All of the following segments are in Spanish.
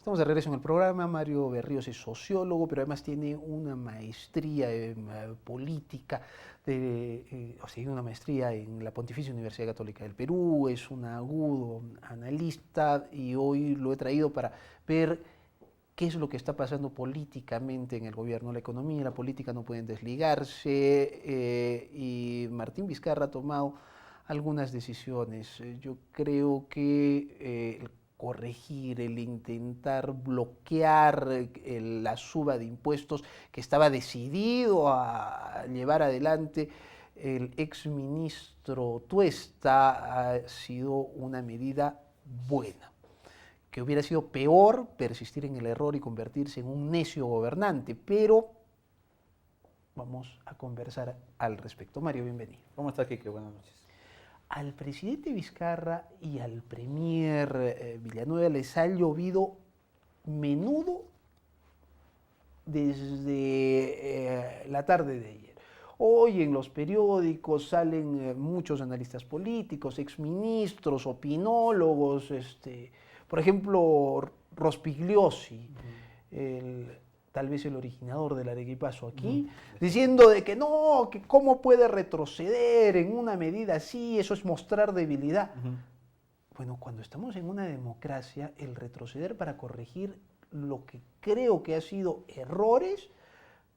Estamos de regreso en el programa. Mario Berríos es sociólogo, pero además tiene una maestría en política, o sea, una maestría en la Pontificia Universidad Católica del Perú, es un agudo analista y hoy lo he traído para ver qué es lo que está pasando políticamente en el gobierno. La economía y la política no pueden desligarse y Martín Vizcarra ha tomado algunas decisiones. Yo creo que el corregir, el intentar bloquear la suba de impuestos que estaba decidido a llevar adelante el exministro Tuesta ha sido una medida buena. Que hubiera sido peor persistir en el error y convertirse en un necio gobernante, pero vamos a conversar al respecto. Mario, bienvenido. ¿Cómo está, Quique? Buenas noches. Al presidente Vizcarra y al premier Villanueva les ha llovido menudo desde la tarde de ayer. Hoy en los periódicos salen muchos analistas políticos, exministros, opinólogos, por ejemplo, Rospigliosi, tal vez el originador del arequipazo aquí, diciendo de que no, que cómo puede retroceder en una medida así, eso es mostrar debilidad. Bueno, cuando estamos en una democracia, el retroceder para corregir lo que creo que ha sido errores,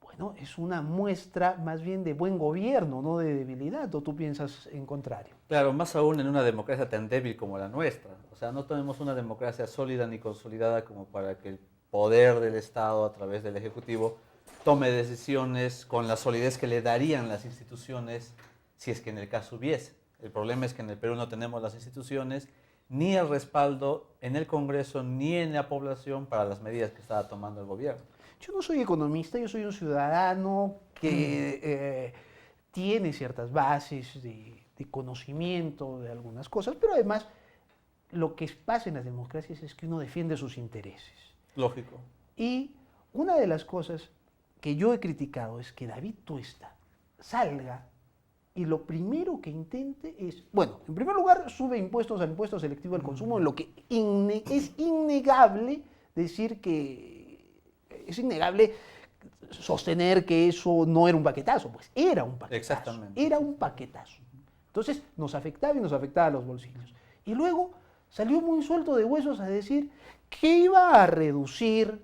bueno, es una muestra más bien de buen gobierno, no de debilidad, ¿o tú piensas en contrario? Claro, más aún en una democracia tan débil como la nuestra. O sea, no tenemos una democracia sólida ni consolidada como para que el poder del Estado a través del Ejecutivo tome decisiones con la solidez que le darían las instituciones si es que en el caso hubiese. El problema es que en el Perú no tenemos las instituciones ni el respaldo en el Congreso ni en la población para las medidas que estaba tomando el gobierno. Yo no soy economista, yo soy un ciudadano que tiene ciertas bases de conocimiento de algunas cosas, pero además lo que pasa en las democracias es que uno defiende sus intereses. Lógico. Y una de las cosas que yo he criticado es que David Tuesta salga y lo primero que intente es, bueno, en primer lugar sube impuestos al impuesto selectivo al consumo, lo que es innegable decir que es innegable sostener que eso no era un paquetazo, pues era un paquetazo. Exactamente. Era un paquetazo. Entonces nos afectaba y nos afectaba a los bolsillos. Y luego salió muy suelto de huesos a decir que iba a reducir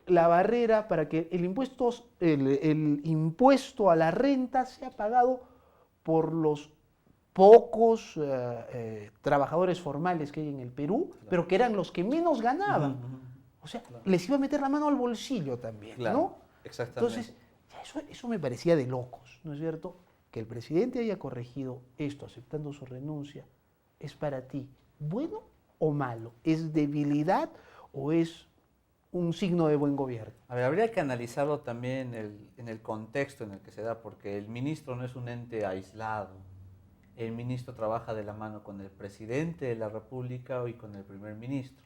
la barrera para que el impuesto a la renta sea pagado por los pocos trabajadores formales que hay en el Perú, claro, pero que eran los que menos ganaban. O sea, claro, les iba a meter la mano al bolsillo también, claro, ¿no? Exactamente. Entonces, eso me parecía de locos, ¿no es cierto? Que el presidente haya corregido esto aceptando su renuncia, ¿es para ti bueno o malo? ¿Es debilidad o es un signo de buen gobierno? A ver, habría que analizarlo también en el contexto en el que se da, porque el ministro no es un ente aislado. El ministro trabaja de la mano con el presidente de la República y con el primer ministro.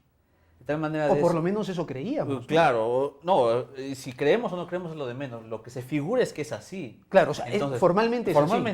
De tal manera o por lo menos eso creíamos. Claro, no, si creemos o no creemos es lo de menos. Lo que se figura es que es así. Claro, o sea, entonces, formalmente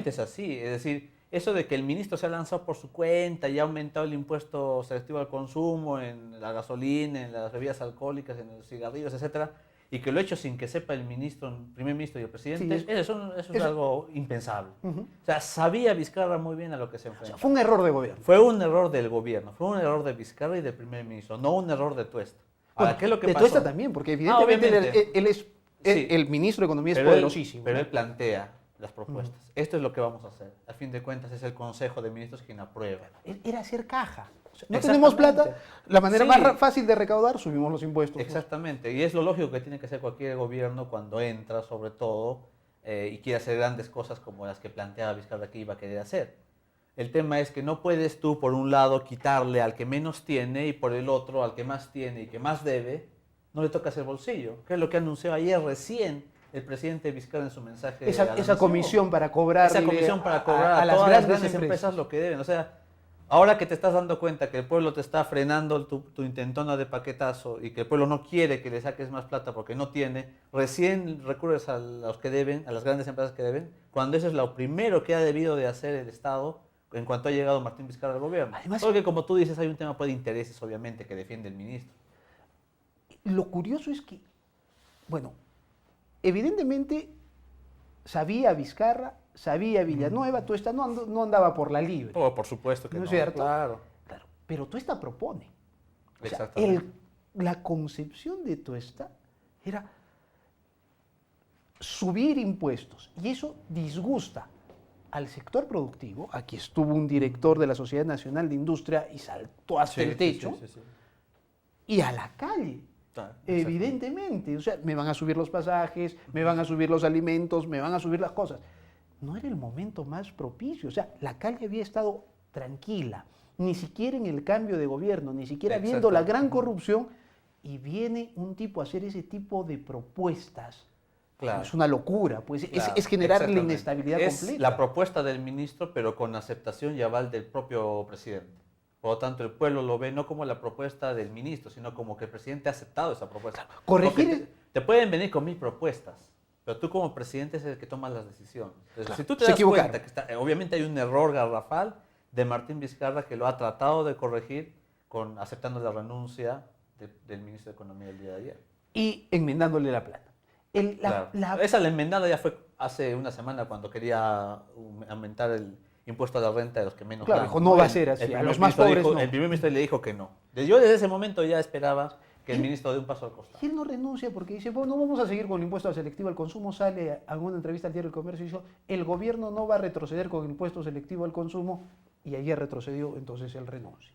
es así. Es decir, eso de que el ministro se ha lanzado por su cuenta y ha aumentado el impuesto selectivo al consumo en la gasolina, en las bebidas alcohólicas, en los cigarrillos, etcétera, y que lo ha hecho sin que sepa el ministro, el primer ministro y el presidente, sí, eso es algo impensable. O sea, sabía Vizcarra muy bien a lo que se enfrentaba. O sea, fue un error de gobierno. Fue un error del gobierno, fue un error de Vizcarra y del primer ministro, no un error de Tuesta. Ahora, ¿qué es lo que pasó? De Tuesta también, porque evidentemente él es el ministro de Economía, es poderosísimo. Pero él plantea las propuestas. Esto es lo que vamos a hacer. A fin de cuentas es el Consejo de Ministros quien aprueba. Era hacer caja. O sea, no tenemos plata, la manera más fácil de recaudar, subimos los impuestos. Exactamente, y es lo lógico que tiene que hacer cualquier gobierno cuando entra, sobre todo, y quiere hacer grandes cosas como las que planteaba Vizcarra que iba a querer hacer. El tema es que no puedes tú, por un lado, quitarle al que menos tiene y por el otro, al que más tiene y que más debe, no le tocas el bolsillo, que es lo que anunció ayer recién el presidente Vizcarra en su mensaje. Esa comisión para cobrar a las grandes empresas lo que deben. O sea, ahora que te estás dando cuenta que el pueblo te está frenando tu intentona de paquetazo y que el pueblo no quiere que le saques más plata porque no tiene, recién recurres a los que deben, a las grandes empresas que deben, cuando eso es lo primero que ha debido de hacer el Estado en cuanto ha llegado Martín Vizcarra al gobierno. Además, porque como tú dices, hay un tema de intereses, obviamente, que defiende el ministro. lo curioso es que, bueno, evidentemente sabía Vizcarra, sabía Villanueva, Tuesta no andaba por la libre. Oh, por supuesto que ¿No no. es cierto? Claro. Claro, pero Tuesta propone. O sea, Exactamente. la concepción de Tuesta era subir impuestos y eso disgusta al sector productivo. Aquí estuvo un director de la Sociedad Nacional de Industria y saltó hasta el techo, Sí. y a la calle. Ah, Evidentemente, o sea, me van a subir los pasajes, me van a subir los alimentos, me van a subir las cosas. No era el momento más propicio, o sea, la calle había estado tranquila, ni siquiera en el cambio de gobierno, ni siquiera viendo la gran corrupción, y viene un tipo a hacer ese tipo de propuestas. Claro. Es una locura, pues Claro, es generar la exactamente. inestabilidad Es completa. la propuesta del ministro, pero con aceptación y aval del propio presidente. Por lo tanto, el pueblo lo ve no como la propuesta del ministro, sino como que el presidente ha aceptado esa propuesta. Corregir Porque te pueden venir con 1000 propuestas, pero tú como presidente es el que toma las decisiones. Entonces, Claro, si tú te se das equivocaron. cuenta que obviamente hay un error garrafal de Martín Vizcarra que lo ha tratado de corregir aceptando la renuncia del ministro de Economía el día de ayer. Y enmendándole la plata. Claro. Esa la enmendada ya fue hace una semana cuando quería aumentar el impuesto a la renta de los que menos Claro, ganan. dijo, no va a ser así, a los más pobres no. El primer ministro le dijo que no. Yo desde ese momento ya esperaba que el ministro dé un paso al costado. Y él no renuncia porque dice, bueno, no vamos a seguir con el impuesto selectivo al consumo. Sale a alguna entrevista al diario El Comercio y dijo, el gobierno no va a retroceder con el impuesto selectivo al consumo, y ayer retrocedió, entonces él renuncia.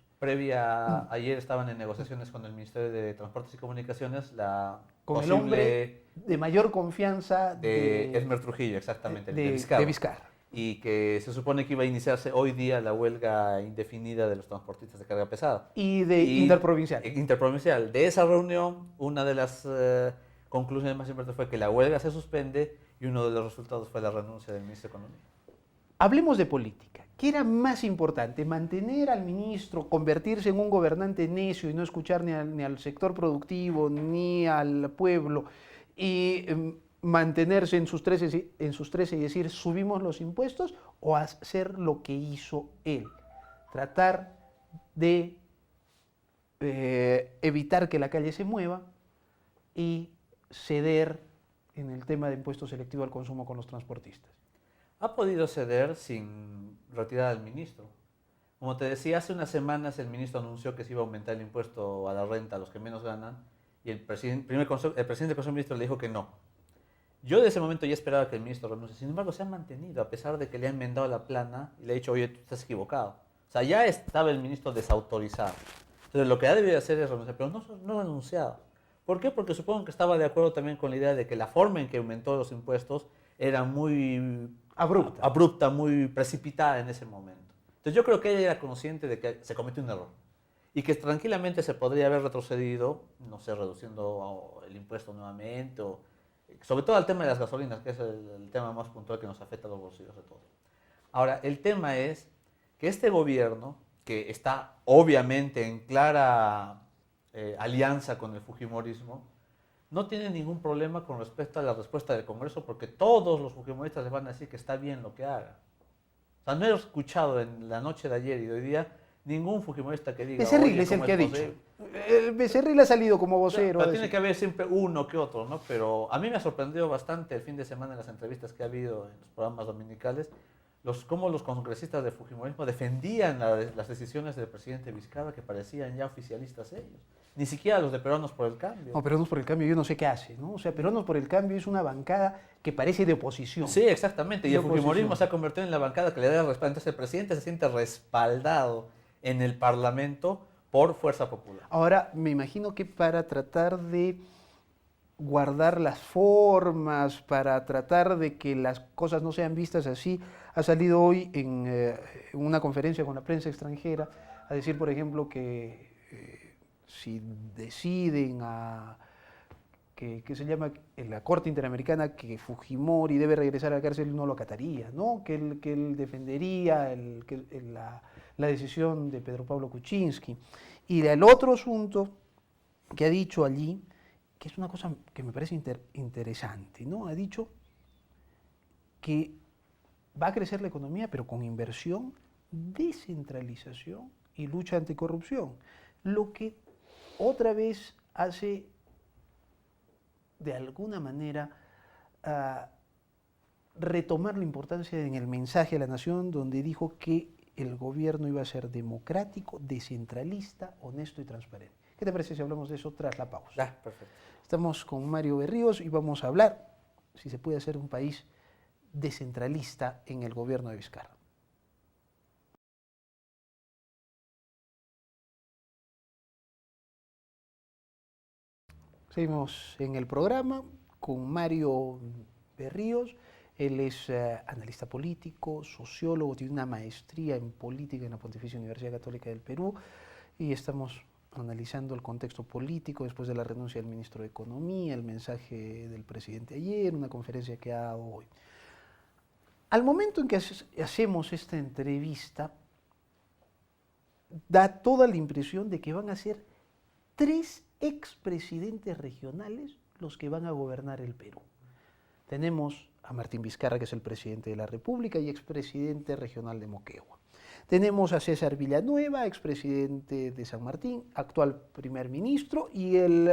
Ayer estaban en negociaciones con el Ministerio de Transportes y Comunicaciones Con posible el hombre de mayor confianza de Esmer Trujillo, exactamente, de de Vizcarra. Y que se supone que iba a iniciarse hoy día la huelga indefinida de los transportistas de carga pesada. Y de interprovincial. Interprovincial. De esa reunión, una de las conclusiones más importantes fue que la huelga se suspende y uno de los resultados fue la renuncia del ministro de Economía. Hablemos de política. ¿Qué era más importante? ¿Mantener al ministro, convertirse en un gobernante necio y no escuchar ni al sector productivo ni al pueblo, y mantenerse en sus 13 y decir subimos los impuestos, o hacer lo que hizo él? Tratar de evitar que la calle se mueva y ceder en el tema de impuesto selectivo al consumo con los transportistas. Ha podido ceder sin retirar al ministro. Como te decía, hace unas semanas el ministro anunció que se iba a aumentar el impuesto a la renta a los que menos ganan y el presidente del Consejo de Ministros le dijo que no. Yo de ese momento ya esperaba que el ministro renuncie. Sin embargo, se ha mantenido a pesar de que le ha enmendado la plana y le ha dicho, oye, tú estás equivocado. O sea, ya estaba el ministro desautorizado. Entonces, lo que ha debido hacer es renunciar, pero no ha renunciado. ¿Por qué? Porque supongo que estaba de acuerdo también con la idea de que la forma en que aumentó los impuestos era muy abrupta, muy precipitada en ese momento. Entonces yo creo que ella era consciente de que se cometió un error y que tranquilamente se podría haber retrocedido, no sé, reduciendo el impuesto nuevamente, o, sobre todo al tema de las gasolinas, que es el tema más puntual que nos afecta a los bolsillos de todos. Ahora, el tema es que este gobierno, que está obviamente en clara alianza con el fujimorismo, no tiene ningún problema con respecto a la respuesta del Congreso, porque todos los fujimoristas les van a decir que está bien lo que haga. O sea, no he escuchado en la noche de ayer y de hoy día ningún fujimorista que diga... Becerril es el que ha dicho. El Becerril ha salido como vocero. Pero tiene que haber siempre uno que otro, ¿no? Pero a mí me ha sorprendido bastante el fin de semana en las entrevistas que ha habido en los programas dominicales, cómo los congresistas de fujimorismo defendían las decisiones del presidente Vizcarra, que parecían ya oficialistas ellos. Ni siquiera los de Peruanos por el Cambio. No, Peruanos por el Cambio yo no sé qué hace, ¿no? O sea, Peruanos por el Cambio es una bancada que parece de oposición. Sí, exactamente. Y el fujimorismo se ha convertido en la bancada que le da el respaldo. Entonces el presidente se siente respaldado en el Parlamento por Fuerza Popular. Ahora, me imagino que para tratar de guardar las formas, para tratar de que las cosas no sean vistas así, ha salido hoy en una conferencia con la prensa extranjera a decir, por ejemplo, que si deciden que se llama en la Corte Interamericana que Fujimori debe regresar a la cárcel, no lo acataría, ¿no? Que él defendería la decisión de Pedro Pablo Kuczynski. Y el otro asunto que ha dicho allí, que es una cosa que me parece interesante, ¿no? Ha dicho que va a crecer la economía, pero con inversión, descentralización y lucha anticorrupción. Lo que otra vez hace de alguna manera, retomar la importancia en el mensaje a la nación donde dijo que el gobierno iba a ser democrático, descentralista, honesto y transparente. ¿Qué te parece si hablamos de eso tras la pausa? Perfecto. Estamos con Mario Berríos y vamos a hablar si se puede hacer un país descentralista en el gobierno de Vizcarra. Seguimos en el programa con Mario Berríos. Él es analista político, sociólogo, tiene una maestría en política en la Pontificia Universidad Católica del Perú y estamos analizando el contexto político después de la renuncia del ministro de Economía, el mensaje del presidente ayer, una conferencia que ha dado hoy. Al momento en que hacemos esta entrevista, da toda la impresión de que van a ser 3 expresidentes regionales los que van a gobernar el Perú. Tenemos a Martín Vizcarra, que es el presidente de la República y expresidente regional de Moquegua. Tenemos a César Villanueva, expresidente de San Martín, actual primer ministro, y él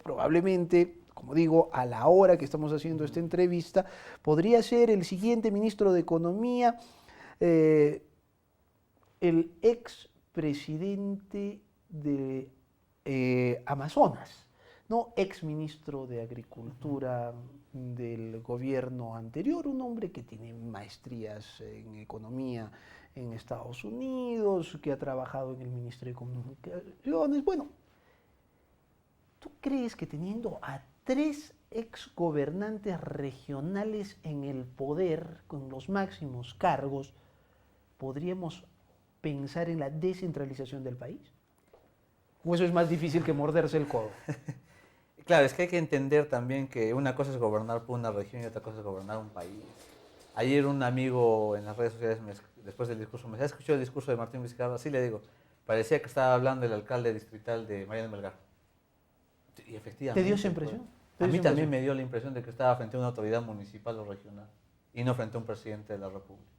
probablemente, como digo, a la hora que estamos haciendo esta entrevista, podría ser el siguiente ministro de Economía, el expresidente de Amazonas, ¿no? Exministro de Agricultura del gobierno anterior, un hombre que tiene maestrías en economía en Estados Unidos, que ha trabajado en el Ministerio de Comunicaciones. Bueno, ¿tú crees que teniendo a 3 exgobernantes regionales en el poder, con los máximos cargos, podríamos pensar en la descentralización del país? ¿O eso es más difícil que morderse el codo? Claro, es que hay que entender también que una cosa es gobernar por una región y otra cosa es gobernar un país. Ayer un amigo en las redes sociales, después del discurso, me escuchó el discurso de Martín Vizcarra, así le digo, parecía que estaba hablando el alcalde distrital de Mariano Melgar. Y efectivamente. ¿Te dio esa impresión? A mí también me dio la impresión de que estaba frente a una autoridad municipal o regional y no frente a un presidente de la República.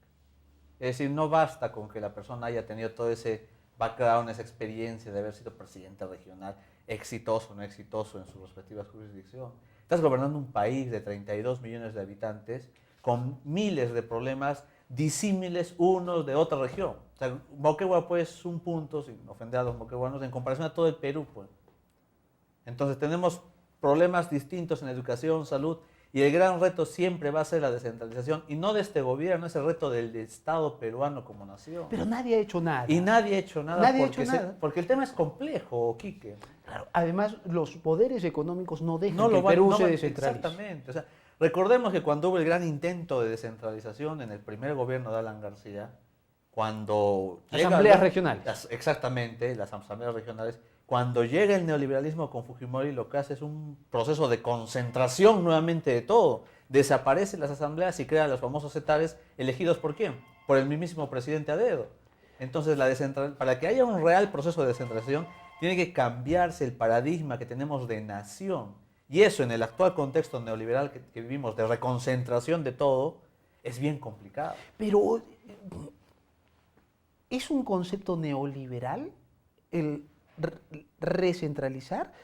Es decir, no basta con que la persona haya tenido todo ese background, esa experiencia de haber sido presidente regional, exitoso o no exitoso en sus respectivas jurisdicciones. Estás gobernando un país de 32 millones de habitantes con miles de problemas disímiles unos de otra región. O sea, Moquegua pues es un punto, sin ofender a los moqueguanos, en comparación a todo el Perú. Pues. Entonces tenemos problemas distintos en educación, salud, y el gran reto siempre va a ser la descentralización, y no de este gobierno, es el reto del Estado peruano como nación. Pero nadie ha hecho nada. Y nadie ha hecho nada, porque el tema es complejo, Quique. Claro, además, los poderes económicos no dejan que el Perú se descentralice. Exactamente. O sea, recordemos que cuando hubo el gran intento de descentralización en el primer gobierno de Alan García, cuando... Asambleas regionales. Exactamente, las asambleas regionales. Cuando llega el neoliberalismo con Fujimori, lo que hace es un proceso de concentración nuevamente de todo. Desaparecen las asambleas y crean los famosos etares, elegidos ¿por quién? Por el mismísimo presidente a dedo. Entonces, para que haya un real proceso de descentralización, tiene que cambiarse el paradigma que tenemos de nación. Y eso, en el actual contexto neoliberal que vivimos, de reconcentración de todo, es bien complicado. Pero, ¿es un concepto neoliberal el recentralizar?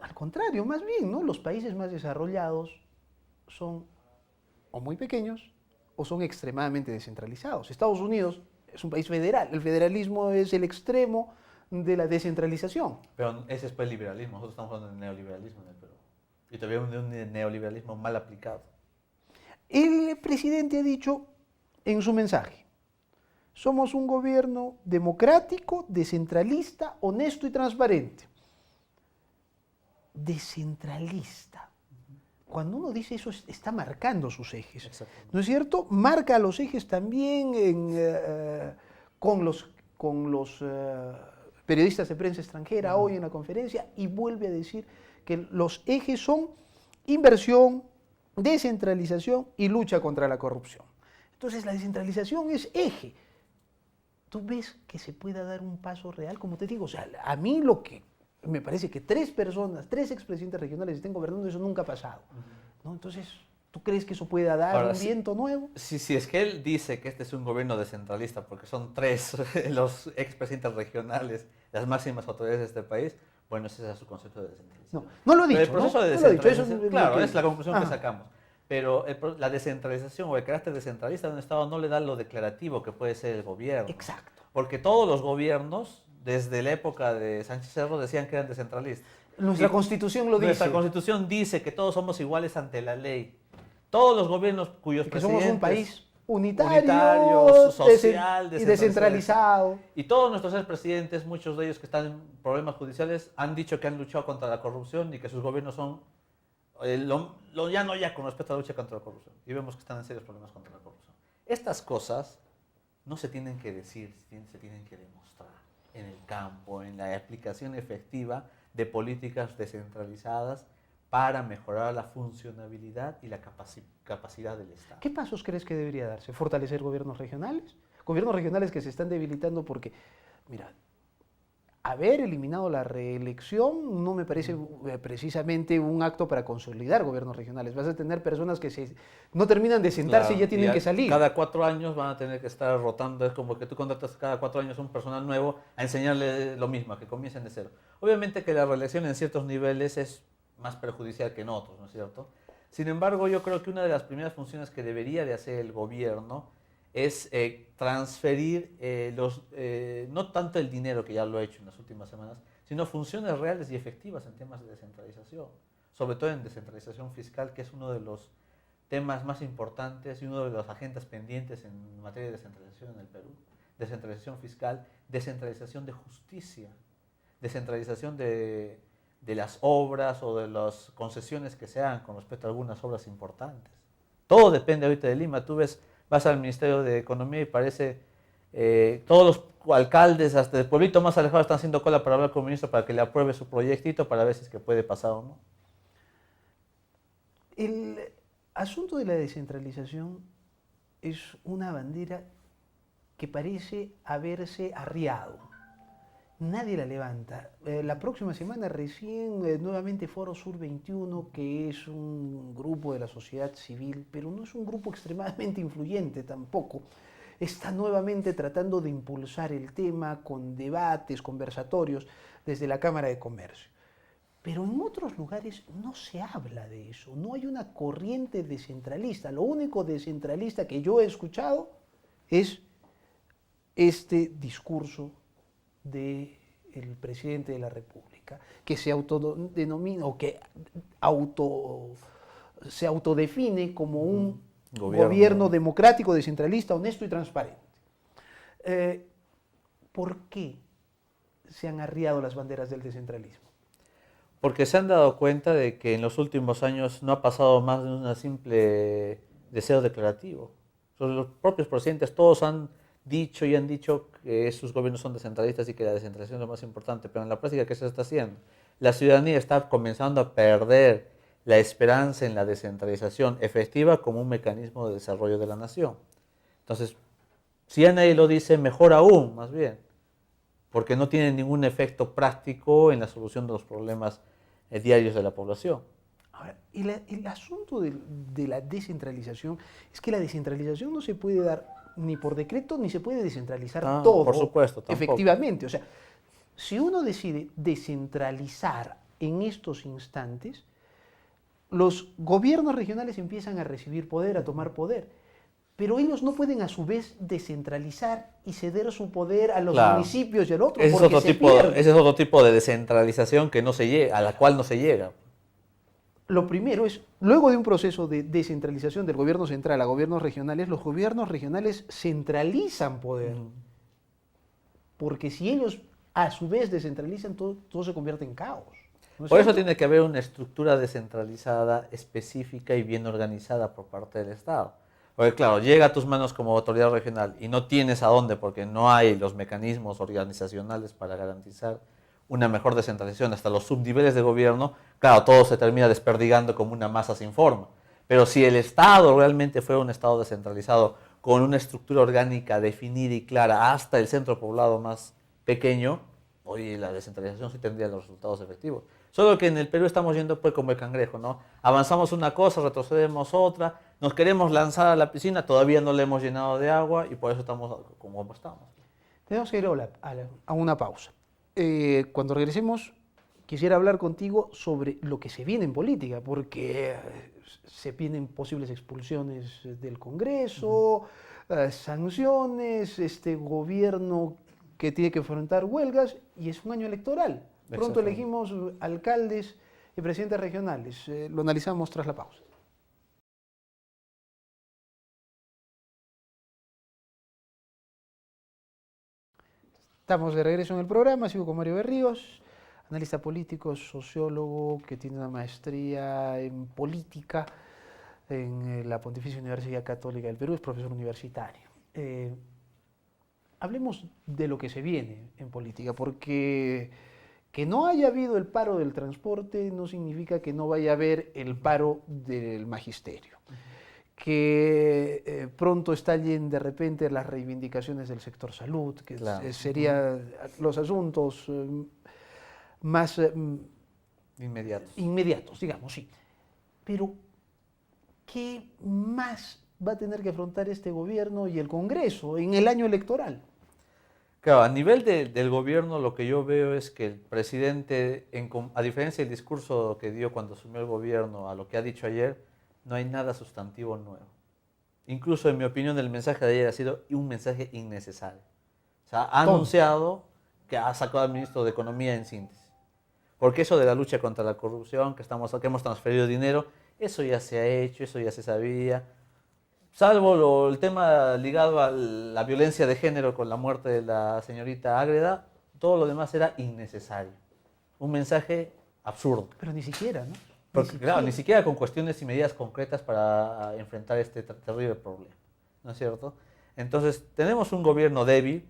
Al contrario, más bien, ¿no? Los países más desarrollados son o muy pequeños o son extremadamente descentralizados. Estados Unidos es un país federal, el federalismo es el extremo de la descentralización. Pero ese es el liberalismo, nosotros estamos hablando de neoliberalismo en el Perú. Y todavía un neoliberalismo mal aplicado. El presidente ha dicho en su mensaje: somos un gobierno democrático, descentralista, honesto y transparente. Descentralista. Cuando uno dice eso, está marcando sus ejes. ¿No es cierto? Marca los ejes también con los periodistas de prensa extranjera hoy en la conferencia, y vuelve a decir que los ejes son inversión, descentralización y lucha contra la corrupción. Entonces la descentralización es eje. ¿Tú ves que se pueda dar un paso real? Como te digo, o sea, a mí lo que me parece que 3 expresidentes regionales estén gobernando, eso nunca ha pasado. ¿No? Entonces, ¿tú crees que eso pueda dar un viento nuevo? Sí, es que él dice que este es un gobierno descentralista, porque son 3 los expresidentes regionales, las máximas autoridades de este país, Bueno, ese era su concepto de descentralización. No, no lo he Pero dicho, el proceso ¿no? de No lo he dicho, eso descentralización, es claro, lo que... es la conclusión que Ajá. sacamos. Pero la descentralización o el carácter descentralista de un Estado no le da lo declarativo que puede ser el gobierno. Exacto. Porque todos los gobiernos, desde la época de Sánchez Cerro, decían que eran descentralistas. Nuestra Y Constitución lo dice. Nuestra Constitución dice que todos somos iguales ante la ley. Todos los gobiernos cuyos Que presidentes... somos un país unitario, social, y descentralizado. Y todos nuestros expresidentes, muchos de ellos que están en problemas judiciales, han dicho que han luchado contra la corrupción y que sus gobiernos son ya no ya con respecto a la lucha contra la corrupción. Y vemos que están en serios problemas contra la corrupción. Estas cosas no se tienen que decir, se tienen que demostrar en el campo, en la aplicación efectiva de políticas descentralizadas para mejorar la funcionabilidad y la capacidad del Estado. ¿Qué pasos crees que debería darse? ¿Fortalecer gobiernos regionales? Gobiernos regionales que se están debilitando porque, mira, haber eliminado la reelección no me parece precisamente un acto para consolidar gobiernos regionales. Vas a tener personas que no terminan de sentarse y ya tienen que salir. Cada 4 años van a tener que estar rotando. Es como que tú contratas cada 4 años a un personal nuevo a enseñarle lo mismo, a que comiencen de cero. Obviamente que la reelección en ciertos niveles es más perjudicial que en otros, ¿no es cierto? Sin embargo, yo creo que una de las primeras funciones que debería de hacer el gobierno es transferir no tanto el dinero, que ya lo he hecho en las últimas semanas, sino funciones reales y efectivas en temas de descentralización, sobre todo en descentralización fiscal, que es uno de los temas más importantes y uno de los agendas pendientes en materia de descentralización en el Perú. Descentralización fiscal, descentralización de justicia, descentralización de las obras o de las concesiones que se hagan con respecto a algunas obras importantes. Todo depende ahorita de Lima. Tú vas al Ministerio de Economía y parece todos los alcaldes, hasta el pueblito más alejado, están haciendo cola para hablar con el ministro para que le apruebe su proyectito para ver si es que puede pasar o no. El asunto de la descentralización es una bandera que parece haberse arriado. Nadie la levanta. La próxima semana recién nuevamente Foro Sur 21, que es un grupo de la sociedad civil, pero no es un grupo extremadamente influyente tampoco, está nuevamente tratando de impulsar el tema con debates, conversatorios desde la Cámara de Comercio. Pero en otros lugares no se habla de eso, no hay una corriente descentralista. Lo único descentralista que yo he escuchado es este discurso del presidente de la República, que se autodenomina o que se autodefine como un gobierno democrático, descentralista, honesto y transparente. ¿Por qué se han arriado las banderas del descentralismo? Porque se han dado cuenta de que en los últimos años no ha pasado más de un simple deseo declarativo. Los propios presidentes todos han dicho que sus gobiernos son descentralistas y que la descentralización es lo más importante, pero en la práctica, ¿qué se está haciendo? La ciudadanía está comenzando a perder la esperanza en la descentralización efectiva como un mecanismo de desarrollo de la nación. Entonces, si ya nadie lo dice, mejor aún, más bien, porque no tiene ningún efecto práctico en la solución de los problemas diarios de la población. Ahora, el asunto de la descentralización es que la descentralización no se puede dar ni por decreto, ni se puede descentralizar todo, por supuesto, tampoco. Efectivamente. O sea, si uno decide descentralizar en estos instantes, los gobiernos regionales empiezan a recibir poder, a tomar poder, pero ellos no pueden a su vez descentralizar y ceder su poder a los municipios y al otro, ese es otro tipo de descentralización que no se llega, a la cual no se llega. Lo primero es, luego de un proceso de descentralización del gobierno central a gobiernos regionales, los gobiernos regionales centralizan poder. Porque si ellos a su vez descentralizan, todo se convierte en caos. ¿No es Por eso cierto? tiene que haber una estructura descentralizada, específica y bien organizada por parte del Estado. Porque claro, llega a tus manos como autoridad regional y no tienes a dónde porque no hay los mecanismos organizacionales para garantizar una mejor descentralización hasta los subniveles de gobierno, claro, todo se termina desperdigando como una masa sin forma. Pero si el Estado realmente fuera un Estado descentralizado, con una estructura orgánica definida y clara hasta el centro poblado más pequeño, oye, la descentralización sí tendría los resultados efectivos. Solo que en el Perú estamos yendo pues como el cangrejo, ¿no? Avanzamos una cosa, retrocedemos otra, nos queremos lanzar a la piscina, todavía no la hemos llenado de agua y por eso estamos como estamos. Tenemos que ir a una pausa. Cuando regresemos, quisiera hablar contigo sobre lo que se viene en política, porque se vienen posibles expulsiones del Congreso, sanciones, este gobierno que tiene que enfrentar huelgas y es un año electoral. Pronto elegimos alcaldes y presidentes regionales. Lo analizamos tras la pausa. Estamos de regreso en el programa, sigo con Mario Berríos, analista político, sociólogo que tiene una maestría en política en la Pontificia Universidad Católica del Perú, es profesor universitario. Hablemos de lo que se viene en política, porque que no haya habido el paro del transporte no significa que no vaya a haber el paro del magisterio. Que pronto estallen de repente las reivindicaciones del sector salud, que claro, serían los asuntos más inmediatos, digamos, sí. Pero, ¿qué más va a tener que afrontar este gobierno y el Congreso en el año electoral? Claro, a nivel del gobierno lo que yo veo es que el presidente, a diferencia del discurso que dio cuando asumió el gobierno a lo que ha dicho ayer, no hay nada sustantivo nuevo. Incluso, en mi opinión, el mensaje de ayer ha sido un mensaje innecesario. O sea, ha anunciado que ha sacado al ministro de Economía en síntesis. Porque eso de la lucha contra la corrupción, que hemos transferido dinero, eso ya se ha hecho, eso ya se sabía. Salvo el tema ligado a la violencia de género con la muerte de la señorita Ágreda, todo lo demás era innecesario. Un mensaje absurdo. Pero ni siquiera, ¿no? Porque, claro, ni siquiera con cuestiones y medidas concretas para enfrentar este terrible problema, ¿no es cierto? Entonces, tenemos un gobierno débil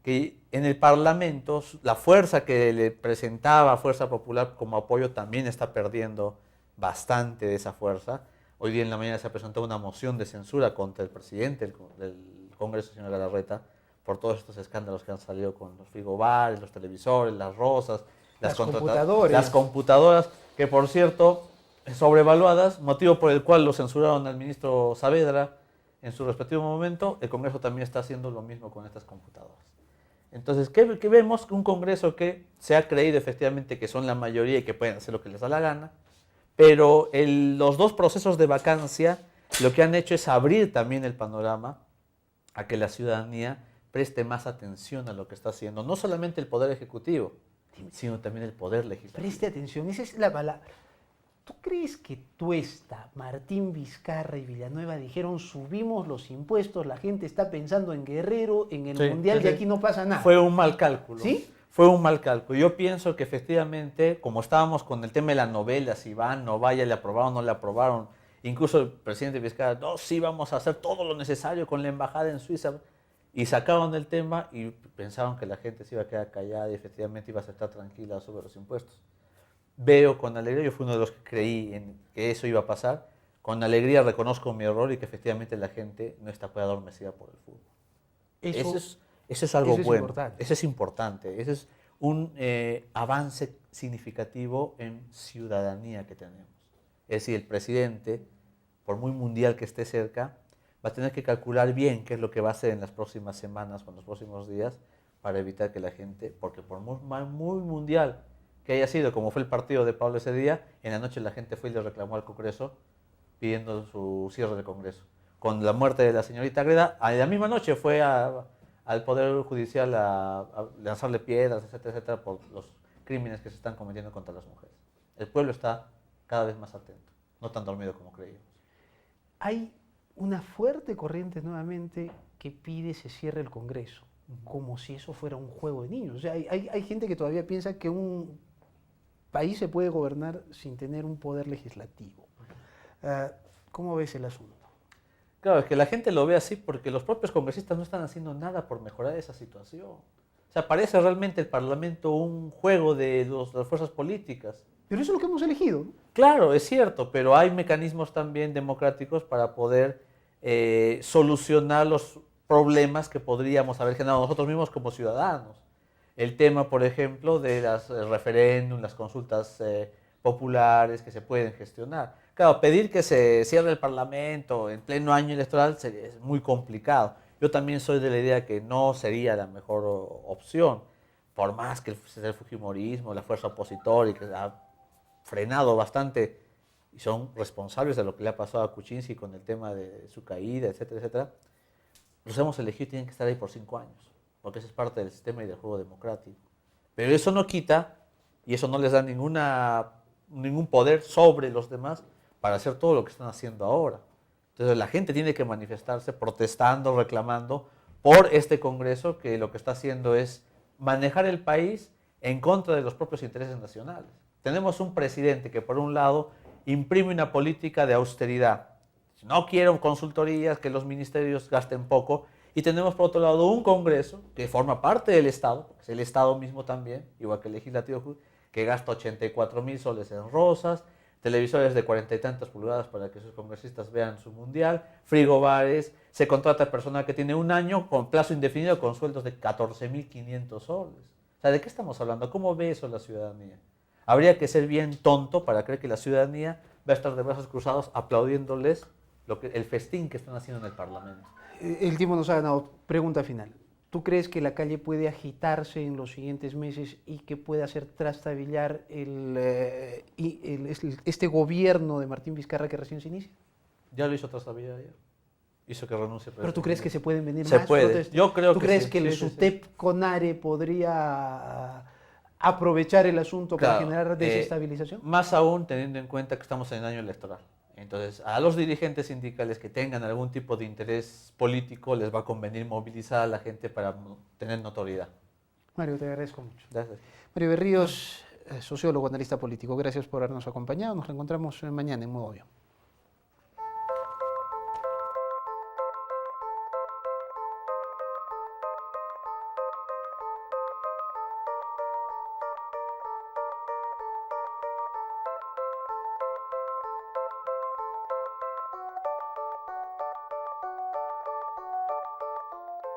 que en el Parlamento la fuerza que le presentaba Fuerza Popular como apoyo también está perdiendo bastante de esa fuerza. Hoy día en la mañana se ha presentado una moción de censura contra el presidente del Congreso, señor Galarreta, por todos estos escándalos que han salido con los frigobares, los televisores, las rosas, las computadoras, que por cierto, sobrevaluadas, motivo por el cual lo censuraron al ministro Saavedra en su respectivo momento. El Congreso también está haciendo lo mismo con estas computadoras. Entonces, ¿qué vemos? Un Congreso que se ha creído efectivamente que son la mayoría y que pueden hacer lo que les da la gana, pero los dos procesos de vacancia lo que han hecho es abrir también el panorama a que la ciudadanía preste más atención a lo que está haciendo, no solamente el Poder Ejecutivo, sino también el Poder Legislativo. Preste atención, esa es la palabra. ¿Tú crees que Tuesta, Martín Vizcarra y Villanueva dijeron subimos los impuestos, la gente está pensando en Guerrero, en el Mundial y aquí no pasa nada? Fue un mal cálculo. ¿Sí? Fue un mal cálculo. Yo pienso que efectivamente, como estábamos con el tema de la novela, si van, no vaya, le aprobaron, no le aprobaron, incluso el presidente Vizcarra, no, sí vamos a hacer todo lo necesario con la embajada en Suiza, y sacaron el tema y pensaron que la gente se iba a quedar callada y efectivamente iba a estar tranquila sobre los impuestos. Veo con alegría, yo fui uno de los que creí en que eso iba a pasar, con alegría reconozco mi error y que efectivamente la gente no está adormecida por el fútbol. Eso es algo bueno, eso es importante, ese es un avance significativo en ciudadanía que tenemos. Es decir, el presidente, por muy mundial que esté cerca, va a tener que calcular bien qué es lo que va a hacer en las próximas semanas o en los próximos días para evitar que la gente, porque por muy mundial que haya sido, como fue el partido de Pablo ese día, en la noche la gente fue y le reclamó al Congreso pidiendo su cierre del Congreso. Con la muerte de la señorita Ágreda, a la misma noche fue al Poder Judicial a lanzarle piedras, etcétera, etcétera, por los crímenes que se están cometiendo contra las mujeres. El pueblo está cada vez más atento, no tan dormido como creíamos. Hay una fuerte corriente nuevamente que pide se cierre el Congreso, como si eso fuera un juego de niños. O sea, hay gente que todavía piensa que un país se puede gobernar sin tener un poder legislativo. ¿Cómo ves el asunto? Claro, es que la gente lo ve así porque los propios congresistas no están haciendo nada por mejorar esa situación. O sea, parece realmente el Parlamento un juego de las fuerzas políticas. Pero eso es lo que hemos elegido, ¿no? Claro, es cierto, pero hay mecanismos también democráticos para poder solucionar los problemas que podríamos haber generado nosotros mismos como ciudadanos. El tema, por ejemplo, de los referéndums, las consultas populares que se pueden gestionar. Claro, pedir que se cierre el Parlamento en pleno año electoral es muy complicado. Yo también soy de la idea que no sería la mejor opción, por más que el fujimorismo, la fuerza opositora, y que ha frenado bastante, y son responsables de lo que le ha pasado a Kuczynski con el tema de su caída, etcétera, etcétera, los hemos elegido y tienen que estar ahí por 5 años, porque eso es parte del sistema y del juego democrático. Pero eso no quita, y eso no les da ningún poder sobre los demás para hacer todo lo que están haciendo ahora. Entonces la gente tiene que manifestarse protestando, reclamando por este Congreso que lo que está haciendo es manejar el país en contra de los propios intereses nacionales. Tenemos un presidente que por un lado imprime una política de austeridad. No quiero consultorías, que los ministerios gasten poco. Y tenemos por otro lado un Congreso que forma parte del Estado, porque es el Estado mismo también, igual que el Legislativo, que gasta 84,000 soles en rosas, televisores de 40 y tantas pulgadas para que sus congresistas vean su mundial, frigobares, se contrata personal que tiene un año con plazo indefinido con sueldos de 14,500 soles. O sea, ¿de qué estamos hablando? ¿Cómo ve eso la ciudadanía? Habría que ser bien tonto para creer que la ciudadanía va a estar de brazos cruzados aplaudiéndoles el festín que están haciendo en el Parlamento. El tiempo nos ha ganado. Pregunta final. ¿Tú crees que la calle puede agitarse en los siguientes meses y que puede hacer trastabillar este gobierno de Martín Vizcarra que recién se inicia? Ya lo hizo trastabillar ayer. Hizo que renuncie. ¿Pero tú crees que se pueden venir se más puede. protestas? Yo creo ¿Tú que crees sí, que el SUTEP CONARE podría aprovechar el asunto para generar desestabilización? Más aún teniendo en cuenta que estamos en el año electoral. Entonces, a los dirigentes sindicales que tengan algún tipo de interés político les va a convenir movilizar a la gente para tener notoriedad. Mario, te agradezco mucho. Gracias. Mario Berríos, sociólogo, analista político, gracias por habernos acompañado. Nos reencontramos mañana en Modo Avión.